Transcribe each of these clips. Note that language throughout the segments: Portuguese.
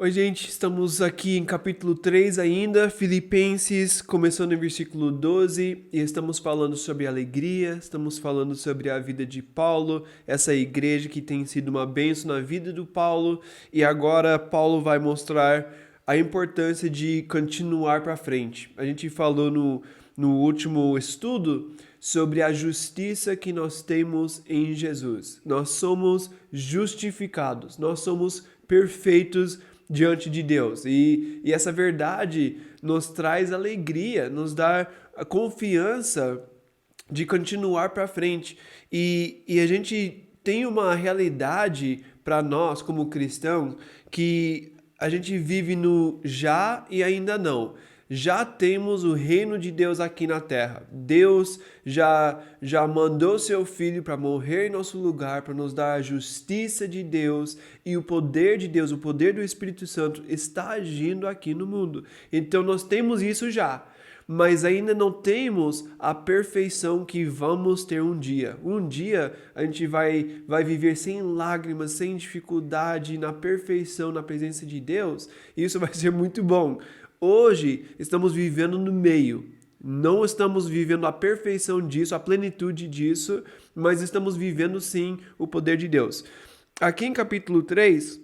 Oi, gente, estamos aqui em capítulo 3 ainda, Filipenses, começando em versículo 12, e estamos falando sobre alegria, estamos falando sobre a vida de Paulo, essa igreja que tem sido uma bênção na vida do Paulo, e agora Paulo vai mostrar a importância de continuar para frente. A gente falou no último estudo sobre a justiça que nós temos em Jesus. Nós somos justificados, nós somos perfeitos diante de Deus. E essa verdade nos traz alegria, nos dá a confiança de continuar para frente. E a gente tem uma realidade para nós, como cristãos, que a gente vive no já e ainda não. Já temos o reino de Deus aqui na terra. Deus já mandou seu filho para morrer em nosso lugar, para nos dar a justiça de Deus, e o poder de Deus, o poder do Espírito Santo está agindo aqui no mundo. Então nós temos isso já, mas ainda não temos a perfeição que vamos ter um dia. Um dia a gente vai viver sem lágrimas, sem dificuldade, na perfeição, na presença de Deus. E isso vai ser muito bom. Hoje estamos vivendo no meio. Não estamos vivendo a perfeição disso, a plenitude disso, mas estamos vivendo sim o poder de Deus. Aqui em capítulo 3,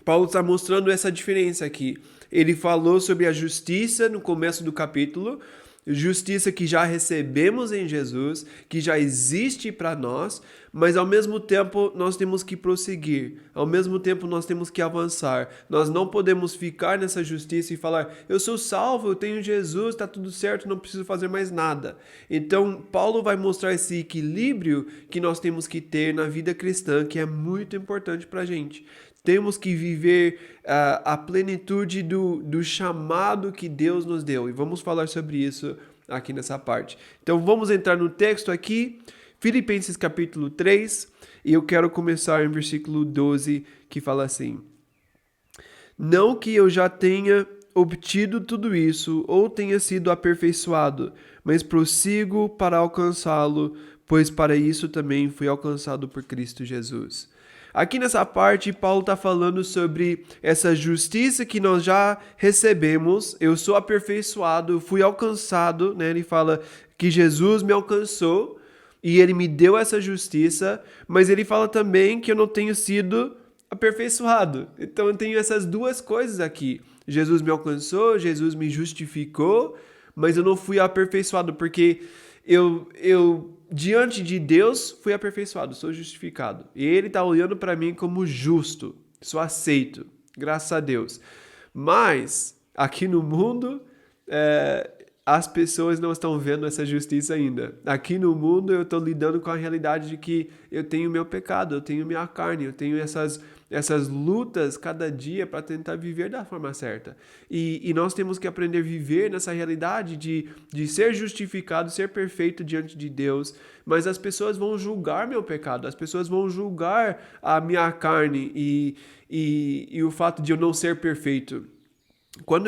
Paulo está mostrando essa diferença aqui. Ele falou sobre a justiça no começo do capítulo, justiça que já recebemos em Jesus, que já existe para nós, mas ao mesmo tempo nós temos que prosseguir, ao mesmo tempo nós temos que avançar. Nós não podemos ficar nessa justiça e falar, eu sou salvo, eu tenho Jesus, está tudo certo, não preciso fazer mais nada. Então, Paulo vai mostrar esse equilíbrio que nós temos que ter na vida cristã, que é muito importante para a gente. Temos que viver a plenitude do chamado que Deus nos deu. E vamos falar sobre isso aqui nessa parte. Então vamos entrar no texto aqui, Filipenses capítulo 3, e eu quero começar em versículo 12, que fala assim: Não que eu já tenha obtido tudo isso ou tenha sido aperfeiçoado, mas prossigo para alcançá-lo, pois para isso também fui alcançado por Cristo Jesus. Aqui nessa parte, Paulo está falando sobre essa justiça que nós já recebemos. Eu sou aperfeiçoado, fui alcançado, né? Ele fala que Jesus me alcançou e ele me deu essa justiça, mas ele fala também que eu não tenho sido aperfeiçoado. Então eu tenho essas duas coisas aqui. Jesus me alcançou, Jesus me justificou, mas eu não fui aperfeiçoado porque eu diante de Deus fui aperfeiçoado, sou justificado. E Ele está olhando para mim como justo, sou aceito, graças a Deus. Mas aqui no mundo, as pessoas não estão vendo essa justiça ainda. Aqui no mundo eu estou lidando com a realidade de que eu tenho meu pecado, eu tenho minha carne, eu tenho essas lutas cada dia para tentar viver da forma certa. E nós temos que aprender a viver nessa realidade de ser justificado, ser perfeito diante de Deus. Mas as pessoas vão julgar meu pecado, as pessoas vão julgar a minha carne e o fato de eu não ser perfeito. Quando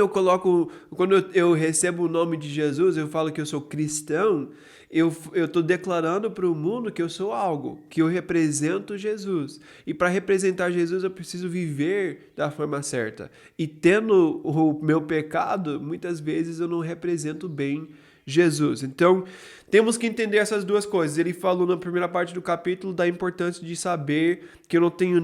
eu recebo o nome de Jesus, eu falo que eu sou cristão, eu estou declarando para o mundo que eu sou algo, que eu represento Jesus. E para representar Jesus, eu preciso viver da forma certa. E tendo o meu pecado, muitas vezes eu não represento bem Jesus. Então, temos que entender essas duas coisas. Ele falou na primeira parte do capítulo da importância de saber que eu não tenho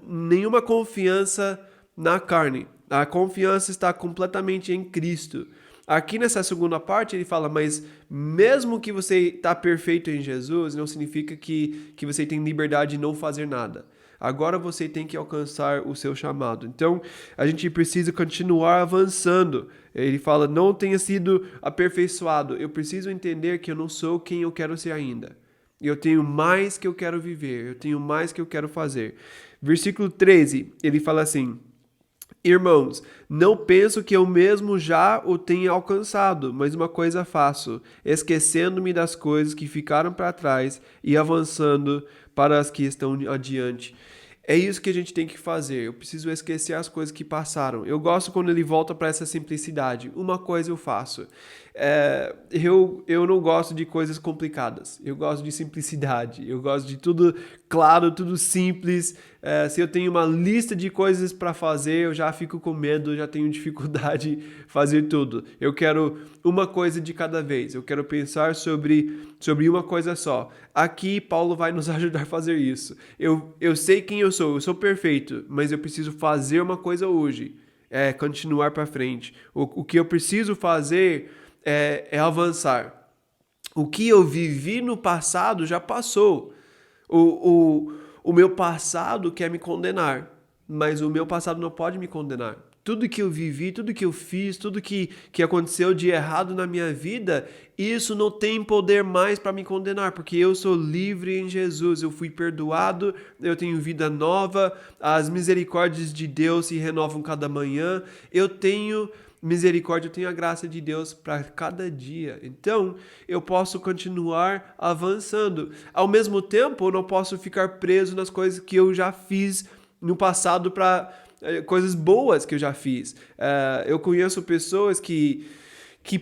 nenhuma confiança na carne. A confiança está completamente em Cristo. Aqui nessa segunda parte ele fala, mas mesmo que você está perfeito em Jesus, não significa que você tem liberdade de não fazer nada. Agora você tem que alcançar o seu chamado. Então, a gente precisa continuar avançando. Ele fala, não tenha sido aperfeiçoado. Eu preciso entender que eu não sou quem eu quero ser ainda. Eu tenho mais que eu quero viver. Eu tenho mais que eu quero fazer. Versículo 13, ele fala assim, Irmãos, não penso que eu mesmo já o tenha alcançado, mas uma coisa faço, esquecendo-me das coisas que ficaram para trás e avançando para as que estão adiante. É isso que a gente tem que fazer. Eu preciso esquecer as coisas que passaram. Eu gosto quando ele volta para essa simplicidade. Uma coisa eu faço. eu não gosto de coisas complicadas. Eu gosto de simplicidade. Eu gosto de tudo claro, tudo simples. Se eu tenho uma lista de coisas para fazer, eu já fico com medo, já tenho dificuldade de fazer tudo. Eu quero uma coisa de cada vez. Eu quero pensar sobre uma coisa só. Aqui, Paulo vai nos ajudar a fazer isso. Eu sei quem eu sou perfeito, mas eu preciso fazer uma coisa hoje. Continuar para frente. O que eu preciso fazer é avançar. O que eu vivi no passado já passou. O meu passado quer me condenar, mas o meu passado não pode me condenar. Tudo que eu vivi, tudo que eu fiz, tudo que aconteceu de errado na minha vida, isso não tem poder mais para me condenar, porque eu sou livre em Jesus, eu fui perdoado, eu tenho vida nova, as misericórdias de Deus se renovam cada manhã, eu tenho misericórdia, eu tenho a graça de Deus para cada dia. Então, eu posso continuar avançando. Ao mesmo tempo, eu não posso ficar preso nas coisas que eu já fiz no passado para coisas boas que eu já fiz. Eu conheço pessoas que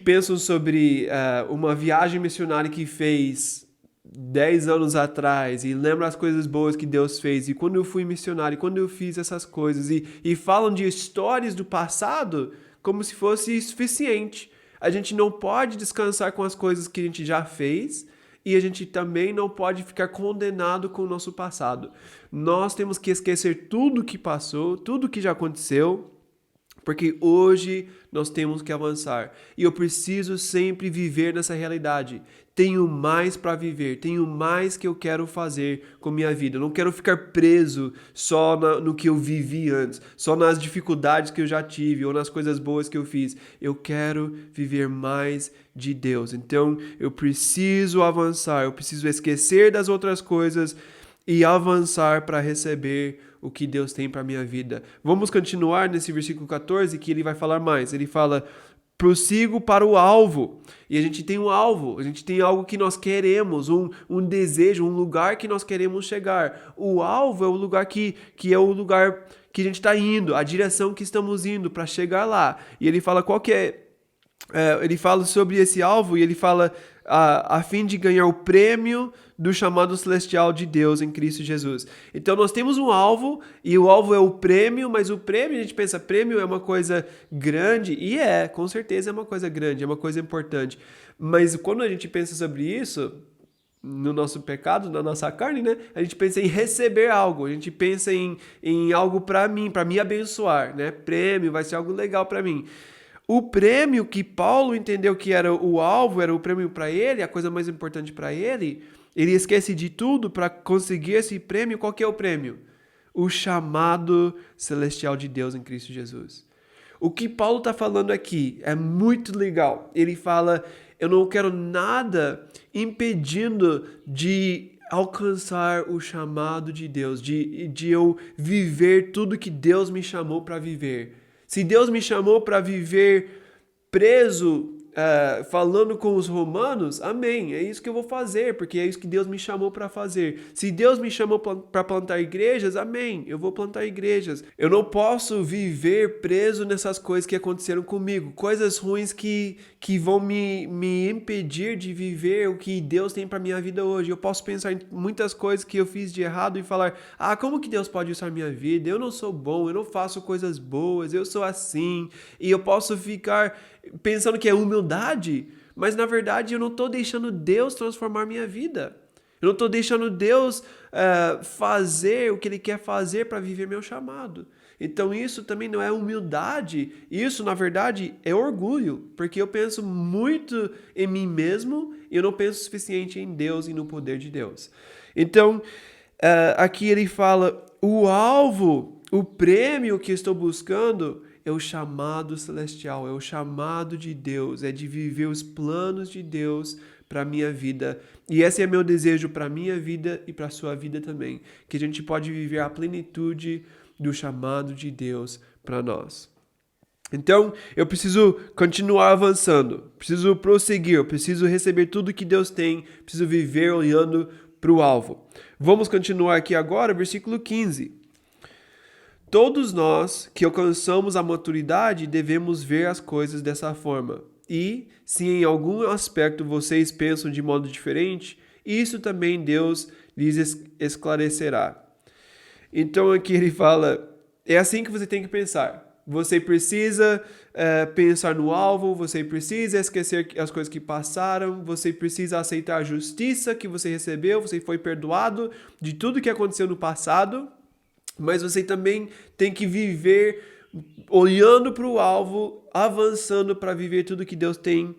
pensam sobre uma viagem missionária que fez 10 anos atrás e lembram as coisas boas que Deus fez e quando eu fui missionário, quando eu fiz essas coisas e falam de histórias do passado como se fosse suficiente. A gente não pode descansar com as coisas que a gente já fez e a gente também não pode ficar condenado com o nosso passado. Nós temos que esquecer tudo que passou, tudo que já aconteceu, porque hoje nós temos que avançar. E eu preciso sempre viver nessa realidade. Tenho mais para viver, tenho mais que eu quero fazer com minha vida. Eu não quero ficar preso só no que eu vivi antes, só nas dificuldades que eu já tive ou nas coisas boas que eu fiz. Eu quero viver mais de Deus. Então, eu preciso avançar, eu preciso esquecer das outras coisas e avançar para receber o que Deus tem para a minha vida. Vamos continuar nesse versículo 14, que ele vai falar mais. Ele fala, prossigo para o alvo. E a gente tem um alvo, a gente tem algo que nós queremos, um desejo, um lugar que nós queremos chegar. O alvo é o lugar que é o lugar que a gente está indo, a direção que estamos indo para chegar lá. E ele fala qual que é. Ele fala sobre esse alvo e ele fala a fim de ganhar o prêmio do chamado celestial de Deus em Cristo Jesus. Então nós temos um alvo e o alvo é o prêmio, mas o prêmio, a gente pensa, prêmio é uma coisa grande e com certeza é uma coisa grande, é uma coisa importante. Mas quando a gente pensa sobre isso, no nosso pecado, na nossa carne, né? A gente pensa em receber algo, a gente pensa em algo para me abençoar, né? Prêmio vai ser algo legal para mim. O prêmio que Paulo entendeu que era o alvo, era o prêmio para ele, a coisa mais importante para ele, ele esquece de tudo para conseguir esse prêmio. Qual que é o prêmio? O chamado celestial de Deus em Cristo Jesus. O que Paulo está falando aqui é muito legal. Ele fala, eu não quero nada impedindo de alcançar o chamado de Deus, de eu viver tudo que Deus me chamou para viver. Se Deus me chamou para viver preso, falando com os romanos, amém, é isso que eu vou fazer, porque é isso que Deus me chamou para fazer. Se Deus me chamou para plantar igrejas, amém, eu vou plantar igrejas. Eu não posso viver preso nessas coisas que aconteceram comigo, coisas ruins que vão me impedir de viver o que Deus tem para minha vida hoje. Eu posso pensar em muitas coisas que eu fiz de errado e falar, como que Deus pode usar minha vida? Eu não sou bom, eu não faço coisas boas, eu sou assim, e eu posso ficar pensando que é humildade, mas na verdade eu não estou deixando Deus transformar minha vida. Eu não estou deixando Deus fazer o que Ele quer fazer para viver meu chamado. Então isso também não é humildade, isso na verdade é orgulho, porque eu penso muito em mim mesmo e eu não penso o suficiente em Deus e no poder de Deus. Então aqui ele fala, o alvo, o prêmio que estou buscando é o chamado celestial, é o chamado de Deus, é de viver os planos de Deus para a minha vida. E esse é meu desejo para a minha vida e para a sua vida também, que a gente pode viver a plenitude do chamado de Deus para nós. Então, eu preciso continuar avançando, preciso prosseguir, eu preciso receber tudo que Deus tem, preciso viver olhando para o alvo. Vamos continuar aqui agora, versículo 15. Todos nós que alcançamos a maturidade devemos ver as coisas dessa forma. E se em algum aspecto vocês pensam de modo diferente, isso também Deus lhes esclarecerá. Então aqui ele fala, é assim que você tem que pensar. Você precisa pensar no alvo, você precisa esquecer as coisas que passaram, você precisa aceitar a justiça que você recebeu, você foi perdoado de tudo que aconteceu no passado, mas você também tem que viver olhando para o alvo, avançando para viver tudo que Deus tem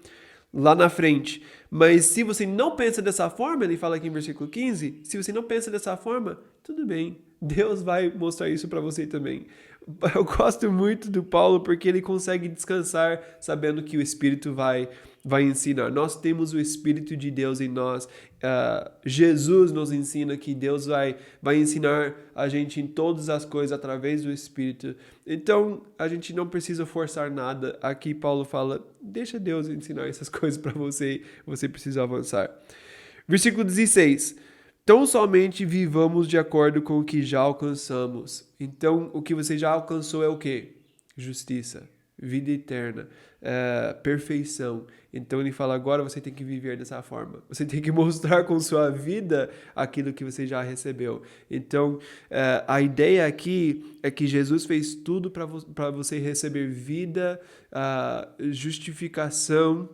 lá na frente. Mas se você não pensa dessa forma, ele fala aqui em versículo 15, se você não pensa dessa forma, tudo bem, Deus vai mostrar isso para você também. Eu gosto muito do Paulo porque ele consegue descansar sabendo que o Espírito vai ensinar. Nós temos o Espírito de Deus em nós. Jesus nos ensina que Deus vai ensinar a gente em todas as coisas através do Espírito. Então, a gente não precisa forçar nada. Aqui Paulo fala, deixa Deus ensinar essas coisas para você, você precisa avançar. Versículo 16. Tão somente vivamos de acordo com o que já alcançamos. Então, o que você já alcançou é o quê? Justiça, vida eterna, perfeição. Então, ele fala, agora você tem que viver dessa forma. Você tem que mostrar com sua vida aquilo que você já recebeu. Então, a ideia aqui é que Jesus fez tudo para você receber vida, justificação,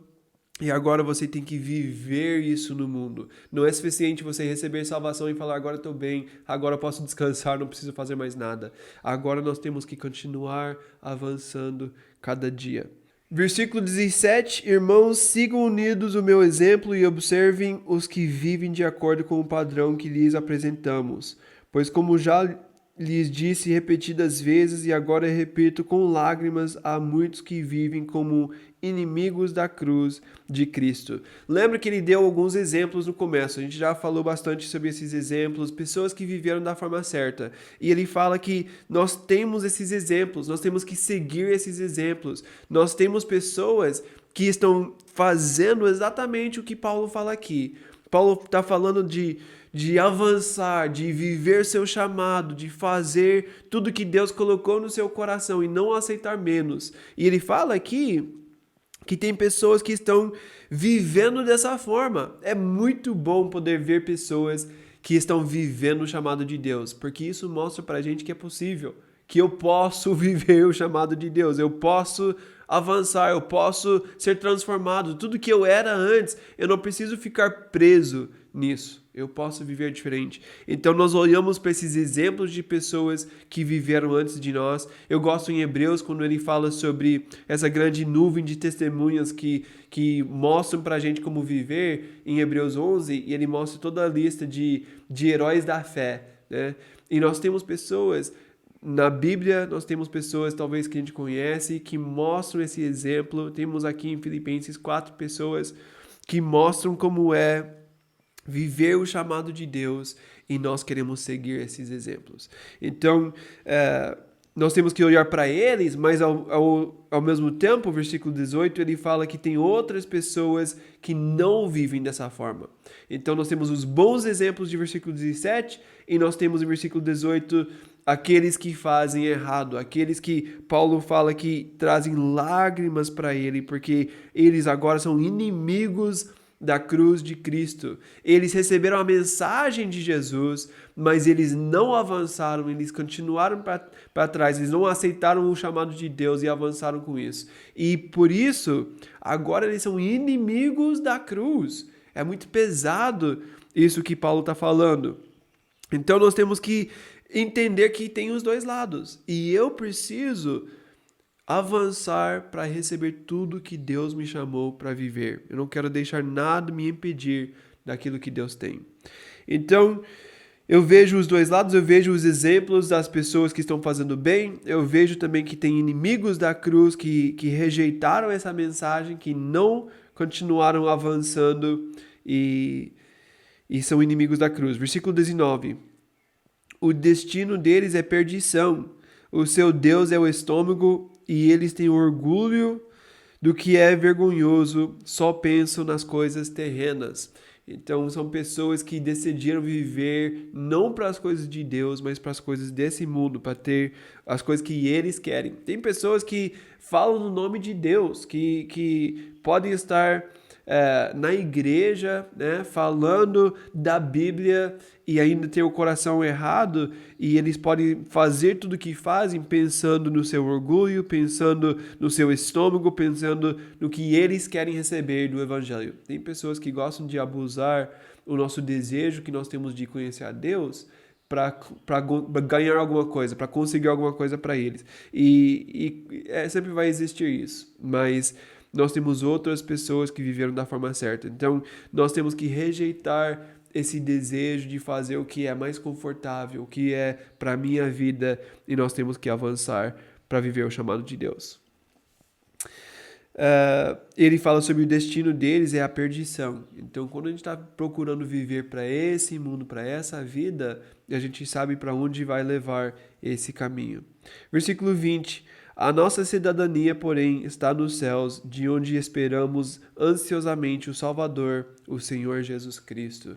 e agora você tem que viver isso no mundo. Não é suficiente você receber salvação e falar, agora estou bem, agora eu posso descansar, não preciso fazer mais nada. Agora nós temos que continuar avançando cada dia. Versículo 17, irmãos, sigam unidos o meu exemplo e observem os que vivem de acordo com o padrão que lhes apresentamos. Pois como já lhes disse repetidas vezes e agora repito com lágrimas, há muitos que vivem como inimigos da cruz de Cristo. Lembra que ele deu alguns exemplos no começo, a gente já falou bastante sobre esses exemplos, pessoas que viveram da forma certa. E ele fala que nós temos esses exemplos, nós temos que seguir esses exemplos. Nós temos pessoas que estão fazendo exatamente o que Paulo fala aqui. Paulo está falando de avançar, de viver seu chamado, de fazer tudo que Deus colocou no seu coração e não aceitar menos. E ele fala aqui que tem pessoas que estão vivendo dessa forma. É muito bom poder ver pessoas que estão vivendo o chamado de Deus, porque isso mostra pra gente que é possível, que eu posso viver o chamado de Deus, eu posso avançar, eu posso ser transformado. Tudo que eu era antes, eu não preciso ficar preso nisso. Eu posso viver diferente. Então nós olhamos para esses exemplos de pessoas que viveram antes de nós. Eu gosto em Hebreus quando ele fala sobre essa grande nuvem de testemunhas que mostram para a gente como viver em Hebreus 11, e ele mostra toda a lista de heróis da fé, né? E nós temos pessoas na Bíblia, nós temos pessoas talvez que a gente conhece que mostram esse exemplo. Temos aqui em Filipenses 4 pessoas que mostram como é viver o chamado de Deus, e nós queremos seguir esses exemplos. Então, nós temos que olhar para eles, mas ao mesmo tempo, o versículo 18, ele fala que tem outras pessoas que não vivem dessa forma. Então, nós temos os bons exemplos de versículo 17, e nós temos em versículo 18 aqueles que fazem errado, aqueles que Paulo fala que trazem lágrimas para ele, porque eles agora são inimigos da cruz de Cristo. Eles receberam a mensagem de Jesus, mas eles não avançaram, eles continuaram para trás, eles não aceitaram o chamado de Deus e avançaram com isso. E por isso, agora eles são inimigos da cruz. É muito pesado isso que Paulo está falando. Então nós temos que entender que tem os dois lados. E eu preciso avançar para receber tudo que Deus me chamou para viver. Eu não quero deixar nada me impedir daquilo que Deus tem. Então, eu vejo os dois lados, eu vejo os exemplos das pessoas que estão fazendo bem, eu vejo também que tem inimigos da cruz que rejeitaram essa mensagem, que não continuaram avançando e são inimigos da cruz. Versículo 19. O destino deles é perdição, o seu Deus é o estômago, e eles têm orgulho do que é vergonhoso, só pensam nas coisas terrenas. Então, são pessoas que decidiram viver não para as coisas de Deus, mas para as coisas desse mundo, para ter as coisas que eles querem. Tem pessoas que falam no nome de Deus, que podem estar na igreja, né, falando da Bíblia e ainda ter o coração errado, e eles podem fazer tudo o que fazem pensando no seu orgulho, pensando no seu estômago, pensando no que eles querem receber do Evangelho. Tem pessoas que gostam de abusar o nosso desejo que nós temos de conhecer a Deus para ganhar alguma coisa, para conseguir alguma coisa para eles. Sempre vai existir isso, mas nós temos outras pessoas que viveram da forma certa. Então, nós temos que rejeitar esse desejo de fazer o que é mais confortável, o que é para a minha vida, e nós temos que avançar para viver o chamado de Deus. Ele fala sobre o destino deles é a perdição. Então, quando a gente está procurando viver para esse mundo, para essa vida, a gente sabe para onde vai levar esse caminho. Versículo 20. A nossa cidadania, porém, está nos céus, de onde esperamos ansiosamente o Salvador, o Senhor Jesus Cristo.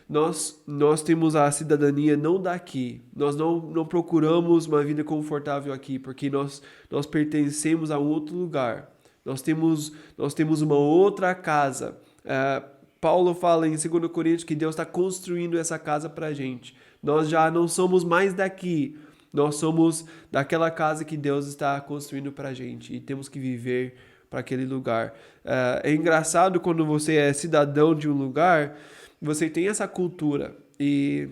Nós temos a cidadania não daqui, nós não procuramos uma vida confortável aqui, porque nós pertencemos a um outro lugar. Nós temos uma outra casa. Paulo fala em 2 Coríntios que Deus está construindo essa casa para a gente. Nós já não somos mais daqui. Nós somos daquela casa que Deus está construindo para a gente e temos que viver para aquele lugar. É engraçado quando você é cidadão de um lugar, você tem essa cultura. E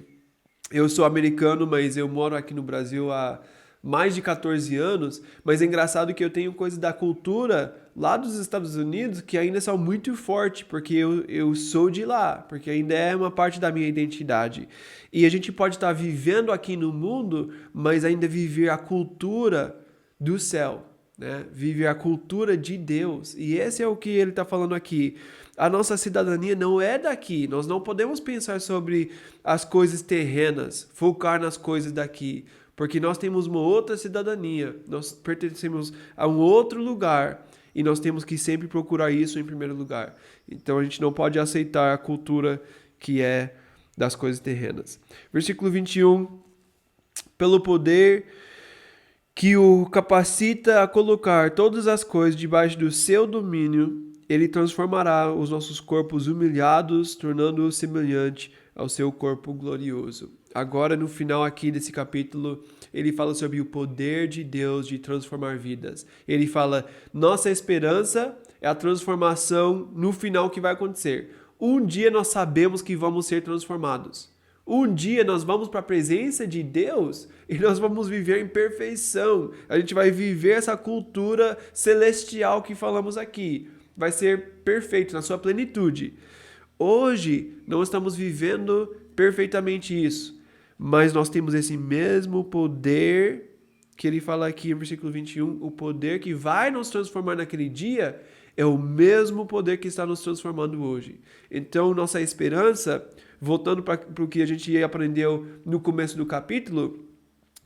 eu sou americano, mas eu moro aqui no Brasil há mais de 14 anos, mas é engraçado que eu tenho coisas da cultura lá dos Estados Unidos que ainda são muito fortes, porque eu sou de lá, porque ainda é uma parte da minha identidade. E a gente pode estar vivendo aqui no mundo, mas ainda viver a cultura do céu, né? Viver a cultura de Deus. E esse é o que ele está falando aqui. A nossa cidadania não é daqui. Nós não podemos pensar sobre as coisas terrenas, focar nas coisas daqui, porque nós temos uma outra cidadania, nós pertencemos a um outro lugar e nós temos que sempre procurar isso em primeiro lugar. Então a gente não pode aceitar a cultura que é das coisas terrenas. Versículo 21, pelo poder que o capacita a colocar todas as coisas debaixo do seu domínio, ele transformará os nossos corpos humilhados, tornando-os semelhante ao seu corpo glorioso. Agora, no final aqui desse capítulo, ele fala sobre o poder de Deus de transformar vidas. Ele fala, nossa esperança é a transformação no final que vai acontecer. Um dia nós sabemos que vamos ser transformados. Um dia nós vamos para a presença de Deus e nós vamos viver em perfeição. A gente vai viver essa cultura celestial que falamos aqui. Vai ser perfeito na sua plenitude. Hoje não estamos vivendo perfeitamente isso, mas nós temos esse mesmo poder que ele fala aqui no versículo 21, o poder que vai nos transformar naquele dia é o mesmo poder que está nos transformando hoje. Então, nossa esperança, voltando para o que a gente aprendeu no começo do capítulo,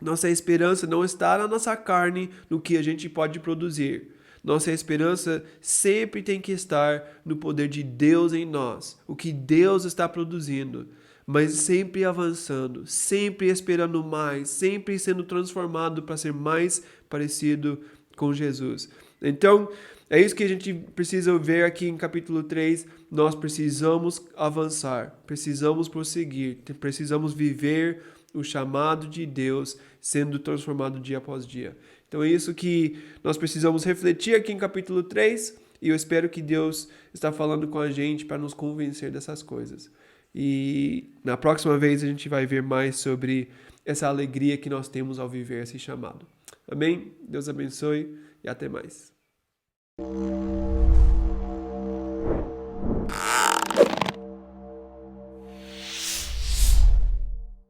nossa esperança não está na nossa carne, no que a gente pode produzir. Nossa esperança sempre tem que estar no poder de Deus em nós, o que Deus está produzindo, mas sempre avançando, sempre esperando mais, sempre sendo transformado para ser mais parecido com Jesus. Então, é isso que a gente precisa ver aqui em capítulo 3. Nós precisamos avançar, precisamos prosseguir, precisamos viver o chamado de Deus sendo transformado dia após dia. Então é isso que nós precisamos refletir aqui em capítulo 3 e eu espero que Deus está falando com a gente para nos convencer dessas coisas. E na próxima vez a gente vai ver mais sobre essa alegria que nós temos ao viver esse chamado. Amém? Deus abençoe e até mais.